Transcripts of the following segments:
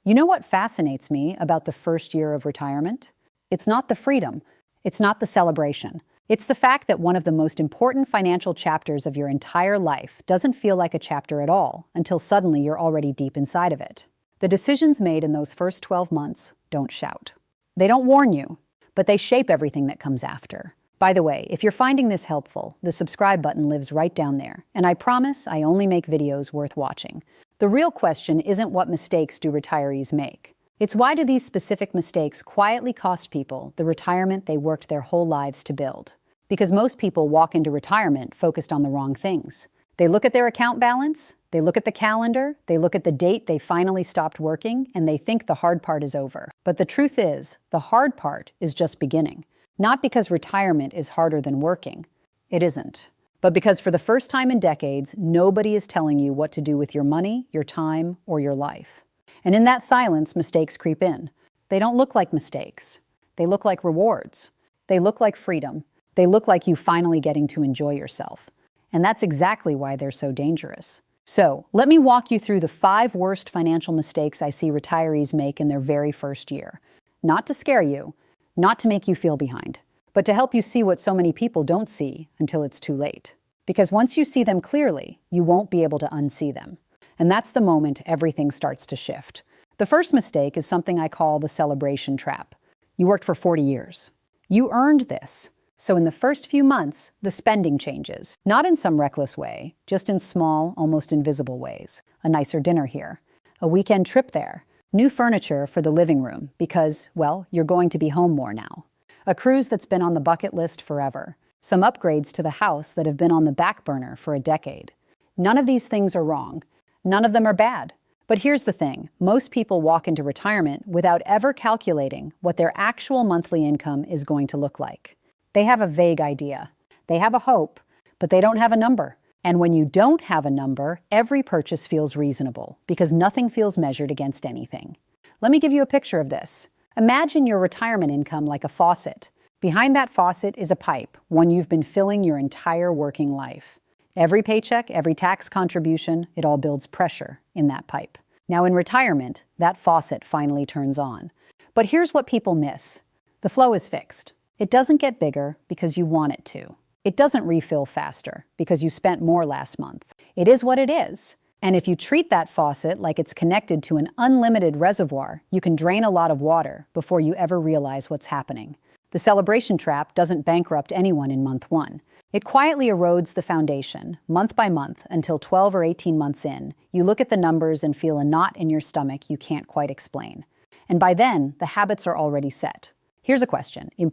You know what fascinates me about the first year of retirement? It's not the freedom. It's not the celebration. It's the fact that one of the most important financial chapters of your entire life doesn't feel like a chapter at all until suddenly you're already deep inside of it. The decisions made in those first 12 months don't shout. They don't warn you, but they shape everything that comes after. By the way, if you're finding this helpful, the subscribe button lives right down there, and I promise I only make videos worth watching. The real question isn't what mistakes do retirees make. It's why do these specific mistakes quietly cost people the retirement they worked their whole lives to build? Because most people walk into retirement focused on the wrong things. They look at their account balance, they look at the calendar, they look at the date they finally stopped working, and they think the hard part is over. But the truth is, the hard part is just beginning. Not because retirement is harder than working. It isn't. But because for the first time in decades, nobody is telling you what to do with your money, your time, or your life. And in that silence, mistakes creep in. They don't look like mistakes. They look like rewards. They look like freedom. They look like you finally getting to enjoy yourself. And that's exactly why they're so dangerous. So, let me walk you through the 5 worst financial mistakes I see retirees make in their very first year. Not to scare you, not to make you feel behind, but to help you see what so many people don't see until it's too late. Because once you see them clearly, you won't be able to unsee them. And that's the moment everything starts to shift. The first mistake is something I call the celebration trap. You worked for 40 years. You earned this. So in the first few months, the spending changes. Not in some reckless way, just in small, almost invisible ways. A nicer dinner here. A weekend trip there. New furniture for the living room because, well, you're going to be home more now. A cruise that's been on the bucket list forever. Some upgrades to the house that have been on the back burner for a decade. None of these things are wrong. None of them are bad. But here's the thing. Most people walk into retirement without ever calculating what their actual monthly income is going to look like. They have a vague idea. They have a hope, but they don't have a number. And when you don't have a number, every purchase feels reasonable because nothing feels measured against anything. Let me give you a picture of this. Imagine your retirement income like a faucet. Behind that faucet is a pipe, one you've been filling your entire working life. Every paycheck, every tax contribution, it all builds pressure in that pipe. Now in retirement, that faucet finally turns on. But here's what people miss. The flow is fixed. It doesn't get bigger because you want it to. It doesn't refill faster because you spent more last month. It is what it is. And if you treat that faucet like it's connected to an unlimited reservoir, you can drain a lot of water before you ever realize what's happening. The celebration trap doesn't bankrupt anyone in month 1. It quietly erodes the foundation, month by month, until 12 or 18 months in, you look at the numbers and feel a knot in your stomach you can't quite explain. And by then, the habits are already set. Here's a question. If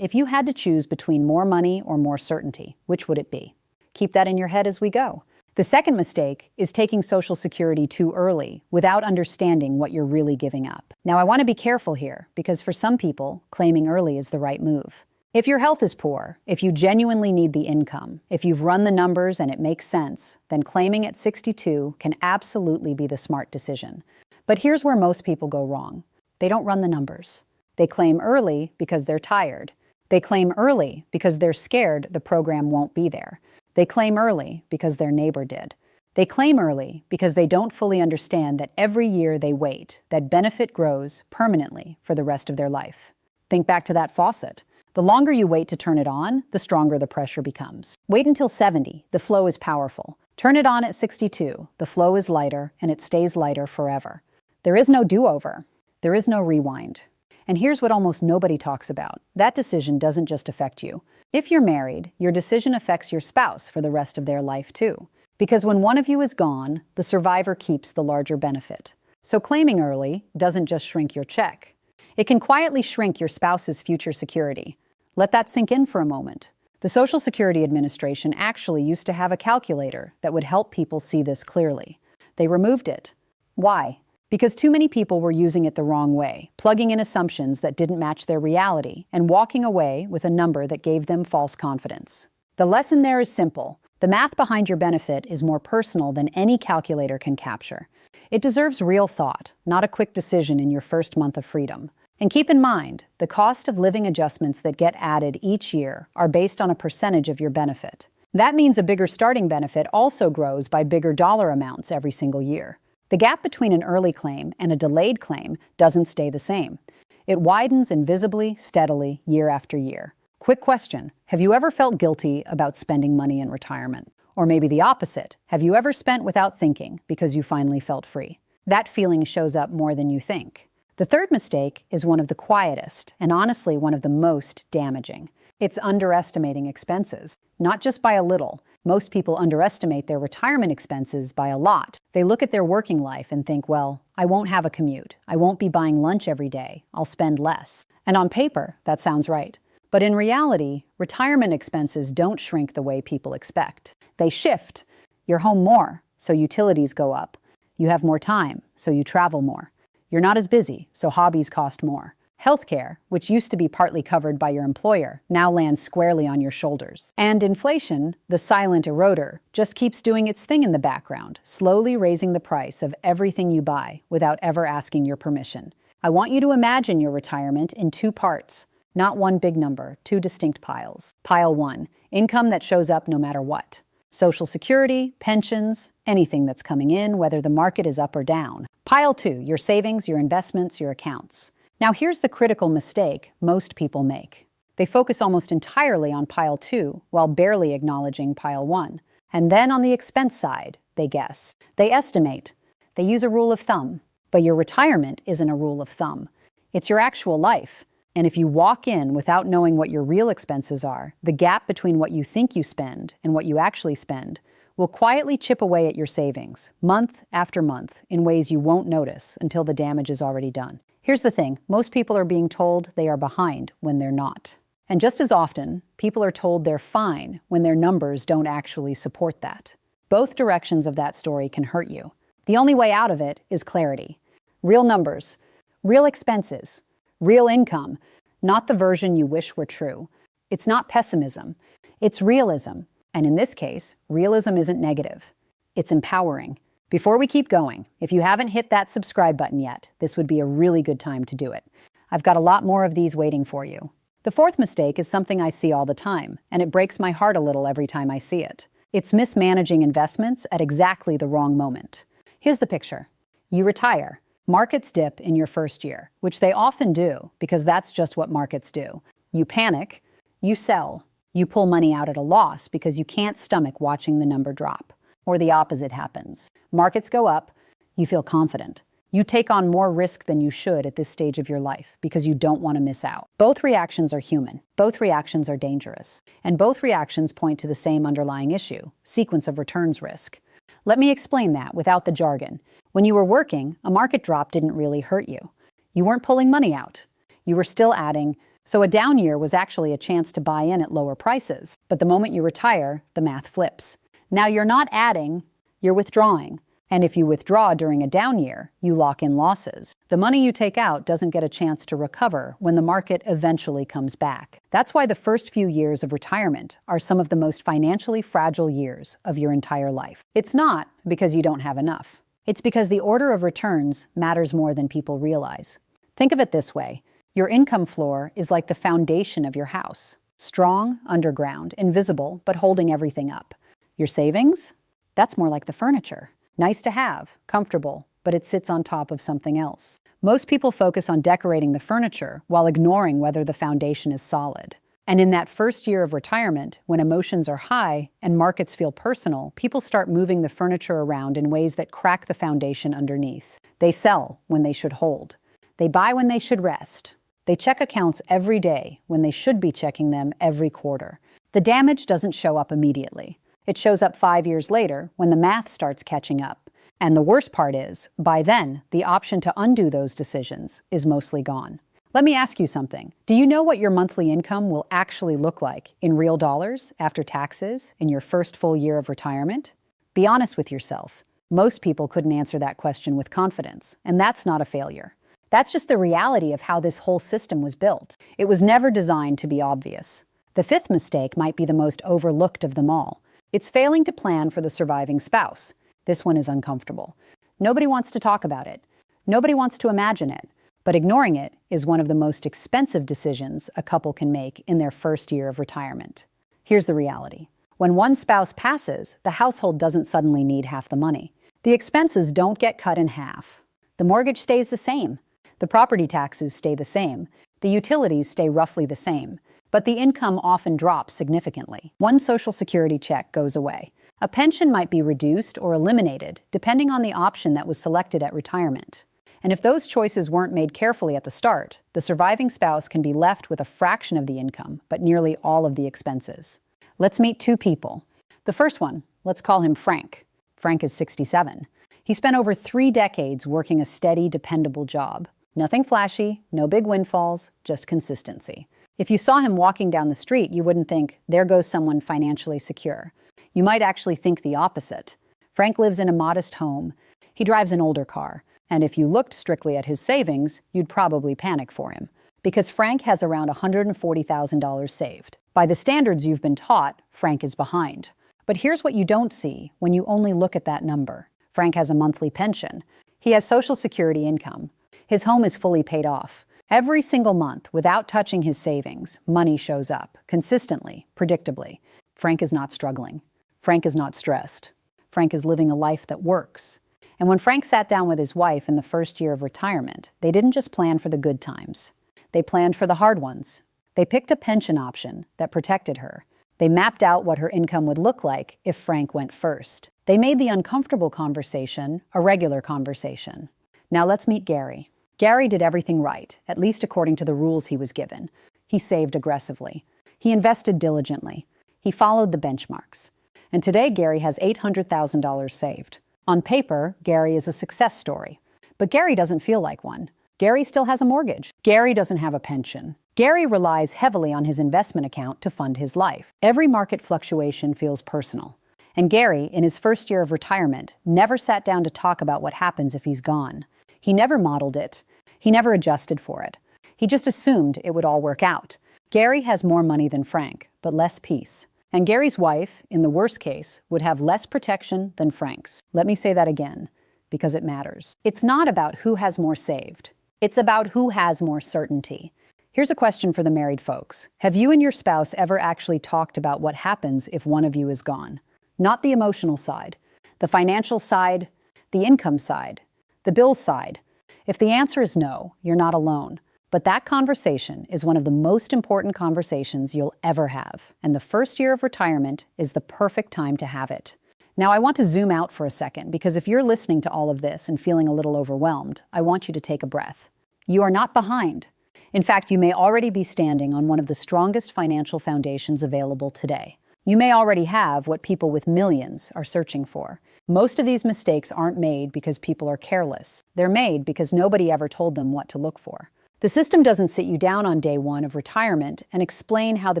you had to choose between more money or more certainty, which would it be? Keep that in your head as we go. The second mistake is taking Social Security too early without understanding what you're really giving up. Now, I want to be careful here because for some people, claiming early is the right move. If your health is poor, if you genuinely need the income, if you've run the numbers and it makes sense, then claiming at 62 can absolutely be the smart decision. But here's where most people go wrong. They don't run the numbers. They claim early because they're tired. They claim early because they're scared the program won't be there. They claim early because their neighbor did. They claim early because they don't fully understand that every year they wait, that benefit grows permanently for the rest of their life. Think back to that faucet. The longer you wait to turn it on, the stronger the pressure becomes. Wait until 70, the flow is powerful. Turn it on at 62, the flow is lighter, and it stays lighter forever. There is no do-over. There is no rewind. And here's what almost nobody talks about. That decision doesn't just affect you. If you're married, your decision affects your spouse for the rest of their life too. Because when one of you is gone, the survivor keeps the larger benefit. So claiming early doesn't just shrink your check. It can quietly shrink your spouse's future security. Let that sink in for a moment. The Social Security Administration actually used to have a calculator that would help people see this clearly. They removed it. Why? Because too many people were using it the wrong way, plugging in assumptions that didn't match their reality, and walking away with a number that gave them false confidence. The lesson there is simple. The math behind your benefit is more personal than any calculator can capture. It deserves real thought, not a quick decision in your first month of freedom. And keep in mind, the cost of living adjustments that get added each year are based on a percentage of your benefit. That means a bigger starting benefit also grows by bigger dollar amounts every single year. The gap between an early claim and a delayed claim doesn't stay the same. It widens invisibly, steadily, year after year. Quick question: have you ever felt guilty about spending money in retirement? Or maybe the opposite: have you ever spent without thinking because you finally felt free? That feeling shows up more than you think. The third mistake is one of the quietest, and honestly one of the most damaging. It's underestimating expenses, not just by a little. Most people underestimate their retirement expenses by a lot. They look at their working life and think, well, I won't have a commute. I won't be buying lunch every day. I'll spend less. And on paper, that sounds right. But in reality, retirement expenses don't shrink the way people expect. They shift. You're home more, so utilities go up. You have more time, so you travel more. You're not as busy, so hobbies cost more. Healthcare, which used to be partly covered by your employer, now lands squarely on your shoulders. And inflation, the silent eroder, just keeps doing its thing in the background, slowly raising the price of everything you buy without ever asking your permission. I want you to imagine your retirement in two parts. Not one big number, two distinct piles. Pile 1, income that shows up no matter what. Social Security, pensions, anything that's coming in, whether the market is up or down. Pile 2, your savings, your investments, your accounts. Now here's the critical mistake most people make. They focus almost entirely on Pile 2 while barely acknowledging Pile 1. And then on the expense side, they guess. They estimate. They use a rule of thumb. But your retirement isn't a rule of thumb. It's your actual life. And if you walk in without knowing what your real expenses are, the gap between what you think you spend and what you actually spend will quietly chip away at your savings, month after month, in ways you won't notice until the damage is already done. Here's the thing: most people are being told they are behind when they're not. And just as often, people are told they're fine when their numbers don't actually support that. Both directions of that story can hurt you. The only way out of it is clarity. Real numbers, real expenses, real income, not the version you wish were true. It's not pessimism, it's realism. And in this case, realism isn't negative. It's empowering. Before we keep going, if you haven't hit that subscribe button yet, this would be a really good time to do it. I've got a lot more of these waiting for you. The fourth mistake is something I see all the time, and it breaks my heart a little every time I see it. It's mismanaging investments at exactly the wrong moment. Here's the picture. You retire. Markets dip in your first year, which they often do because that's just what markets do. You panic, you sell, you pull money out at a loss because you can't stomach watching the number drop. Or the opposite happens. Markets go up, you feel confident. You take on more risk than you should at this stage of your life because you don't want to miss out. Both reactions are human. Both reactions are dangerous. And both reactions point to the same underlying issue: sequence of returns risk. Let me explain that without the jargon. When you were working, a market drop didn't really hurt you. You weren't pulling money out. You were still adding, so a down year was actually a chance to buy in at lower prices. But the moment you retire, the math flips. Now you're not adding, you're withdrawing. And if you withdraw during a down year, you lock in losses. The money you take out doesn't get a chance to recover when the market eventually comes back. That's why the first few years of retirement are some of the most financially fragile years of your entire life. It's not because you don't have enough. It's because the order of returns matters more than people realize. Think of it this way. Your income floor is like the foundation of your house. Strong, underground, invisible, but holding everything up. Your savings? That's more like the furniture. Nice to have, comfortable, but it sits on top of something else. Most people focus on decorating the furniture while ignoring whether the foundation is solid. And in that first year of retirement, when emotions are high and markets feel personal, people start moving the furniture around in ways that crack the foundation underneath. They sell when they should hold. They buy when they should rest. They check accounts every day when they should be checking them every quarter. The damage doesn't show up immediately. It shows up 5 years later when the math starts catching up. And the worst part is, by then, the option to undo those decisions is mostly gone. Let me ask you something. Do you know what your monthly income will actually look like in real dollars after taxes in your first full year of retirement? Be honest with yourself. Most people couldn't answer that question with confidence, and that's not a failure. That's just the reality of how this whole system was built. It was never designed to be obvious. The fifth mistake might be the most overlooked of them all. It's failing to plan for the surviving spouse. This one is uncomfortable. Nobody wants to talk about it. Nobody wants to imagine it. But ignoring it is one of the most expensive decisions a couple can make in their first year of retirement. Here's the reality. When one spouse passes, the household doesn't suddenly need half the money. The expenses don't get cut in half. The mortgage stays the same. The property taxes stay the same. The utilities stay roughly the same. But the income often drops significantly. One Social Security check goes away. A pension might be reduced or eliminated, depending on the option that was selected at retirement. And if those choices weren't made carefully at the start, the surviving spouse can be left with a fraction of the income, but nearly all of the expenses. Let's meet two people. The first one, let's call him Frank. Frank is 67. He spent over 3 decades working a steady, dependable job. Nothing flashy, no big windfalls, just consistency. If you saw him walking down the street, you wouldn't think, there goes someone financially secure. You might actually think the opposite. Frank lives in a modest home. He drives an older car. And if you looked strictly at his savings, you'd probably panic for him. Because Frank has around $140,000 saved. By the standards you've been taught, Frank is behind. But here's what you don't see when you only look at that number. Frank has a monthly pension. He has Social Security income. His home is fully paid off. Every single month, without touching his savings, money shows up, consistently, predictably. Frank is not struggling. Frank is not stressed. Frank is living a life that works. And when Frank sat down with his wife in the first year of retirement, they didn't just plan for the good times. They planned for the hard ones. They picked a pension option that protected her. They mapped out what her income would look like if Frank went first. They made the uncomfortable conversation a regular conversation. Now let's meet Gary. Gary did everything right, at least according to the rules he was given. He saved aggressively. He invested diligently. He followed the benchmarks. And today, Gary has $800,000 saved. On paper, Gary is a success story. But Gary doesn't feel like one. Gary still has a mortgage. Gary doesn't have a pension. Gary relies heavily on his investment account to fund his life. Every market fluctuation feels personal. And Gary, in his first year of retirement, never sat down to talk about what happens if he's gone. He never modeled it. He never adjusted for it. He just assumed it would all work out. Gary has more money than Frank, but less peace. And Gary's wife, in the worst case, would have less protection than Frank's. Let me say that again, because it matters. It's not about who has more saved. It's about who has more certainty. Here's a question for the married folks. Have you and your spouse ever actually talked about what happens if one of you is gone? Not the emotional side, the financial side, the income side, the bills side. If the answer is no, you're not alone. But that conversation is one of the most important conversations you'll ever have. And the first year of retirement is the perfect time to have it. Now, I want to zoom out for a second, because if you're listening to all of this and feeling a little overwhelmed, I want you to take a breath. You are not behind. In fact, you may already be standing on one of the strongest financial foundations available today. You may already have what people with millions are searching for. Most of these mistakes aren't made because people are careless. They're made because nobody ever told them what to look for. The system doesn't sit you down on day one of retirement and explain how the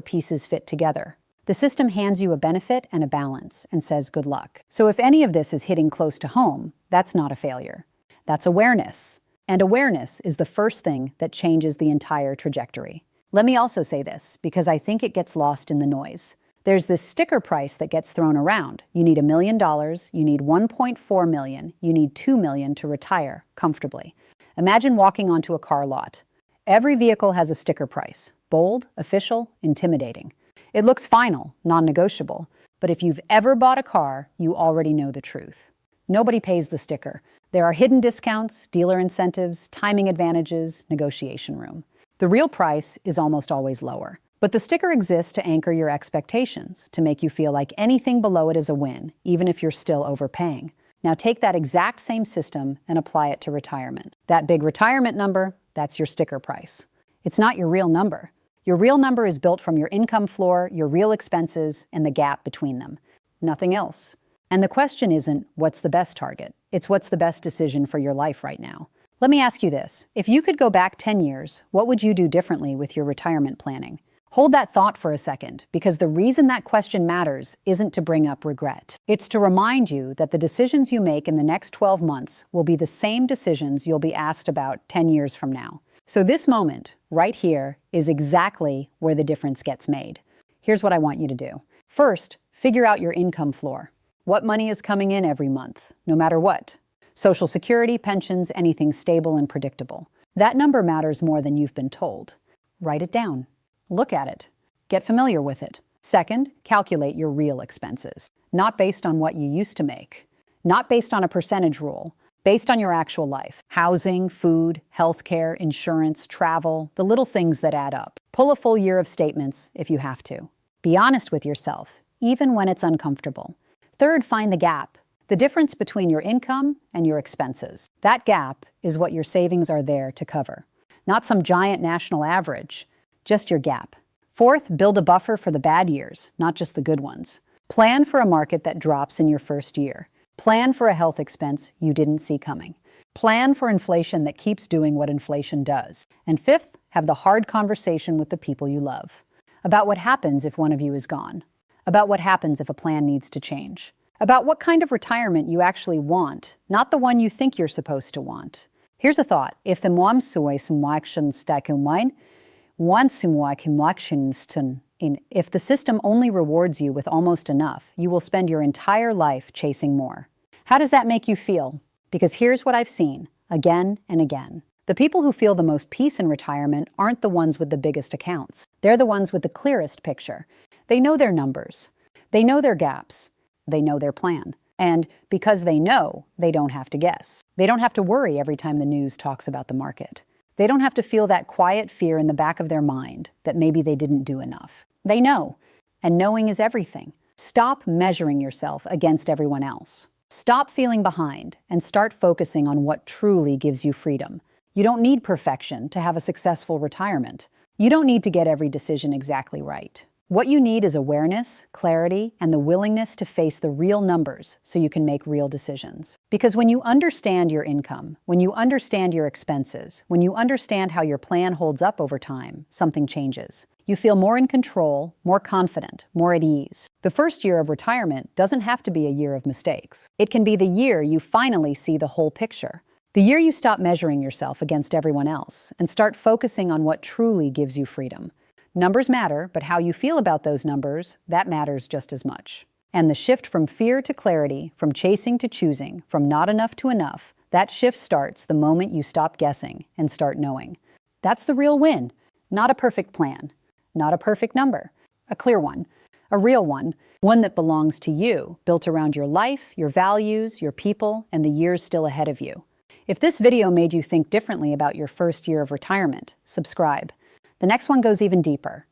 pieces fit together. The system hands you a benefit and a balance and says good luck. So if any of this is hitting close to home, that's not a failure. That's awareness. And awareness is the first thing that changes the entire trajectory. Let me also say this, because I think it gets lost in the noise. There's this sticker price that gets thrown around. You need $1 million, you need 1.4 million, you need 2 million to retire comfortably. Imagine walking onto a car lot. Every vehicle has a sticker price. Bold, official, intimidating. It looks final, non-negotiable. But if you've ever bought a car, you already know the truth. Nobody pays the sticker. There are hidden discounts, dealer incentives, timing advantages, negotiation room. The real price is almost always lower. But the sticker exists to anchor your expectations, to make you feel like anything below it is a win, even if you're still overpaying. Now take that exact same system and apply it to retirement. That big retirement number, that's your sticker price. It's not your real number. Your real number is built from your income floor, your real expenses, and the gap between them. Nothing else. And the question isn't, what's the best target? It's what's the best decision for your life right now. Let me ask you this. If you could go back 10 years, what would you do differently with your retirement planning? Hold that thought for a second, because the reason that question matters isn't to bring up regret. It's to remind you that the decisions you make in the next 12 months will be the same decisions you'll be asked about 10 years from now. So this moment, right here, is exactly where the difference gets made. Here's what I want you to do. First, figure out your income floor. What money is coming in every month, no matter what? Social Security, pensions, anything stable and predictable. That number matters more than you've been told. Write it down. Look at it. Get familiar with it. Second, calculate your real expenses, not based on what you used to make, not based on a percentage rule, based on your actual life. Housing, food, healthcare, insurance, travel, the little things that add up. Pull a full year of statements if you have to. Be honest with yourself, even when it's uncomfortable. Third, find the gap, the difference between your income and your expenses. That gap is what your savings are there to cover. Not some giant national average, just your gap. Fourth, build a buffer for the bad years, not just the good ones. Plan for a market that drops in your first year. Plan for a health expense you didn't see coming. Plan for inflation that keeps doing what inflation does. And fifth, have the hard conversation with the people you love. About what happens if one of you is gone. About what happens if a plan needs to change. About what kind of retirement you actually want, not the one you think you're supposed to want. Here's a thought. If the if the system only rewards you with almost enough, you will spend your entire life chasing more. How does that make you feel? Because here's what I've seen, again and again. The people who feel the most peace in retirement aren't the ones with the biggest accounts. They're the ones with the clearest picture. They know their numbers. They know their gaps. They know their plan. And because they know, they don't have to guess. They don't have to worry every time the news talks about the market. They don't have to feel that quiet fear in the back of their mind that maybe they didn't do enough. They know, and knowing is everything. Stop measuring yourself against everyone else. Stop feeling behind and start focusing on what truly gives you freedom. You don't need perfection to have a successful retirement. You don't need to get every decision exactly right. What you need is awareness, clarity, and the willingness to face the real numbers so you can make real decisions. Because when you understand your income, when you understand your expenses, when you understand how your plan holds up over time, something changes. You feel more in control, more confident, more at ease. The first year of retirement doesn't have to be a year of mistakes. It can be the year you finally see the whole picture. The year you stop measuring yourself against everyone else and start focusing on what truly gives you freedom. Numbers matter, but how you feel about those numbers, that matters just as much. And the shift from fear to clarity, from chasing to choosing, from not enough to enough, that shift starts the moment you stop guessing and start knowing. That's the real win. Not a perfect plan, not a perfect number, a clear one, a real one that belongs to you, built around your life, your values, your people, and the years still ahead of you. If this video made you think differently about your first year of retirement, subscribe. The next one goes even deeper.